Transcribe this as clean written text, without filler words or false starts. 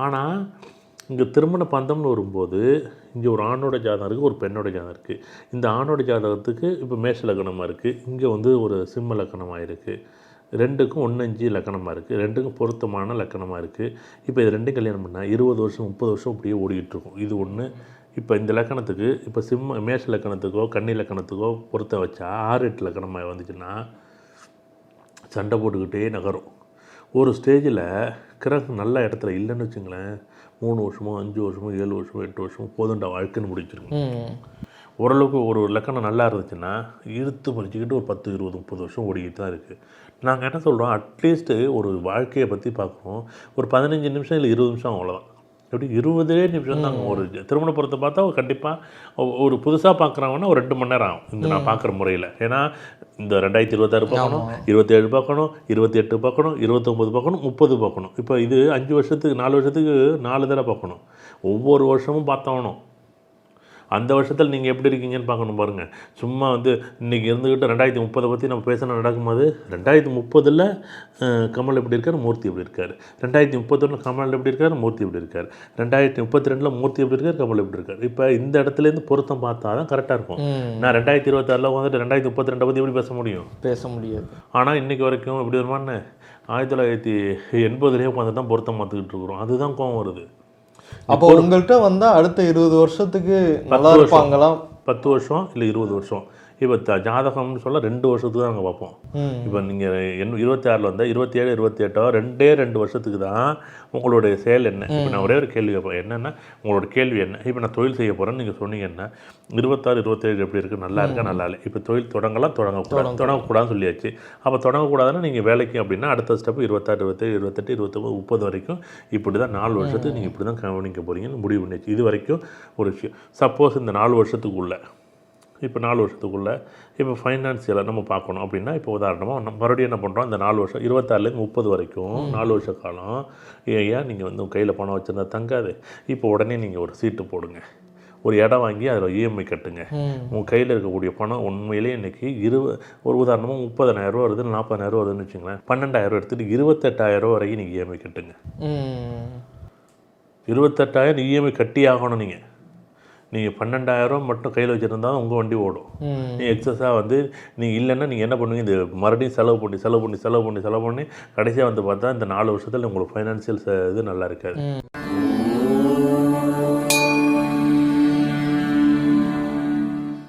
ஆனால் இங்கே திருமண பந்தம்னு வரும்போது இங்கே ஒரு ஆணோட ஜாதகம் இருக்குது, ஒரு பெண்ணோட ஜாதகம் இருக்குது. இந்த ஆணோட ஜாதகத்துக்கு இப்போ மேஷ லக்னமாக இருக்குது, இங்கே வந்து ஒரு சிம்ம லக்னமாக இருக்குது. ரெண்டுக்கும் 1-5 லக்கணமாக இருக்குது, ரெண்டுக்கும் பொருத்தமான லக்கணமாக இருக்குது. இப்போ இது ரெண்டும் கல்யாணம் பண்ணால் 20 வருஷம் 30 வருஷம் இப்படியே ஓடிக்கிட்டுருக்கும். இது ஒன்று. இப்போ இந்த லக்கணத்துக்கு இப்போ மேஷ லக்கணத்துக்கோ கன்னி லக்கணத்துக்கோ பொருத்த வச்சா 6-8 லக்கணமாக வந்துச்சுன்னா சண்டை போட்டுக்கிட்டே நகரும். ஒரு ஸ்டேஜில் கிரகம் நல்ல இடத்துல இல்லைன்னு வச்சுங்களேன், 3 வருஷமோ 5 வருஷமோ 7 வருஷமோ 8 வருஷமோ போதுண்டா வாழ்க்கைன்னு முடிச்சிருக்கும். ஓரளவுக்கு ஒரு லக்கணம் நல்லா இருந்துச்சுன்னா இழுத்து படிச்சுக்கிட்டு ஒரு 10 20 30 வருஷம் ஓடிக்கிட்டு தான் இருக்குது. நாங்கள் என்ன சொல்கிறோம், அட்லீஸ்ட்டு ஒரு வாழ்க்கையை பற்றி பார்க்குறோம், ஒரு 15 நிமிஷம் இல்லை 20 நிமிஷம் அவ்வளோதான். எப்படி 20 நிமிஷம் தாங்க. ஒரு திருமண பொருத்தை பார்த்தா கண்டிப்பாக ஒரு புதுசாக பார்க்குறாங்கன்னா ஒரு 2 மணி நேரம் ஆகும் இந்த நான் பார்க்குற முறையில். ஏன்னா இந்த 2026 பார்க்கணும், 27 பார்க்கணும், 28 பார்க்கணும், 29 பார்க்கணும், 30 பார்க்கணும். இப்போ இது 5 வருஷத்துக்கு 4 வருஷத்துக்கு 4 தடவை பார்க்கணும். ஒவ்வொரு வருஷமும் பார்த்தாகணும். அந்த வருஷத்தில் நீங்கள் எப்படி இருக்கீங்கன்னு பார்க்கணும் பாருங்கள். சும்மா வந்து இன்றைக்கி இருந்துக்கிட்டு 2030 பற்றி நம்ம பேசணும் நடக்கும்போது 2030 கமல் எப்படி இருக்கார், மூர்த்தி எப்படி இருக்கார், 2031 கமல் எப்படி இருக்கார், மூர்த்தி எப்படி இருக்கார், 2032 மூர்த்தி எப்படி இருக்கார், கமல் எப்படி இருக்கார். இப்போ இந்த இடத்துலேருந்து பொருத்தம் பார்த்தா தான் கரெக்டாக இருக்கும். நான் 2026 வந்துட்டு 2032 பற்றி எப்படி பேச முடியாது. ஆனால் இன்றைக்கி வரைக்கும் எப்படி வருமானு 1980 உட்காந்து தான் பொருத்தம் பார்த்துக்கிட்டு இருக்கிறோம். அதுதான் கோவம் வருது. அப்போ உங்கள்கிட்ட வந்தால் அடுத்த 20 வருஷத்துக்கு நல்லா இருப்பாங்களாம். 10 வருஷம் இல்லை 20 வருஷம். இப்போ ஜாதகம்னு சொல்ல 2 வருஷத்துக்கு தான் நாங்கள் பார்ப்போம். இப்போ நீங்கள் 26 வந்தால் 27 28 2 வருஷத்துக்கு தான் உங்களுடைய செயல் என்ன. இப்போ நான் ஒரே ஒரு கேள்வி கேட்பேன், என்னென்னா உங்களோட கேள்வி என்ன. இப்போ நான் தொழில் செய்ய போகிறேன்னு நீங்கள் சொன்னீங்கன்னா 26 27 எப்படி இருக்குது, நல்லா இருக்கா நல்லா இல்லை. இப்போ தொழில் தொடங்கக்கூடாதுன்னு சொல்லியாச்சு. அப்போ தொடங்கக்கூடாதுன்னா நீங்கள் வேலைக்கு அப்படின்னா அடுத்த ஸ்டெப் 26 27 28 29 30 வரைக்கும் இப்படி தான் 4 வருஷத்துக்கு நீங்கள் இப்படி தான் கவனிக்க போகிறீங்கன்னு முடிவு பண்ணியாச்சு. இது வரைக்கும் ஒரு விஷயம். சப்போஸ் இந்த 4 வருஷத்துக்குள்ளே இப்போ 4 வருஷத்துக்குள்ளே இப்போ ஃபைனான்சியலாக நம்ம பார்க்கணும் அப்படின்னா இப்போ உதாரணமாக மறுபடியும் என்ன பண்ணுறோம், இந்த 4 வருஷம் 26லேருந்து 30 வரைக்கும் 4 வருஷ காலம் ஏன் நீங்கள் வந்து உங்கள் கையில் பணம் வச்சுருந்தா தங்காது. இப்போ உடனே நீங்கள் ஒரு சீட்டு போடுங்க, ஒரு இடம் வாங்கி அதில் இஎம்ஐ கட்டுங்க. உங்கள் கையில் இருக்கக்கூடிய பணம் உண்மையிலே இன்றைக்கி ஒரு உதாரணமாக 30,000 வருது 40,000 வருதுன்னு வச்சுங்களேன், 12,000 எடுத்துகிட்டு 28,000 வரைக்கும் நீங்கள் இஎம்ஐ கட்டுங்க. 28,000 இஎம்ஐ கட்டி ஆகணும். நீங்கள் 12,000 மட்டும் கையில் வச்சுருந்தா தான் உங்கள் வண்டி ஓடும். நீங்கள் எக்ஸஸாக வந்து நீங்கள் இல்லைன்னா நீங்கள் என்ன பண்ணுவீங்க, இந்த மறுபடியும் செலவு பண்ணி கடைசியாக வந்து பார்த்தா இந்த 4 வருஷத்தில் உங்களுக்கு ஃபைனான்சியல் இது நல்லா இருக்காது.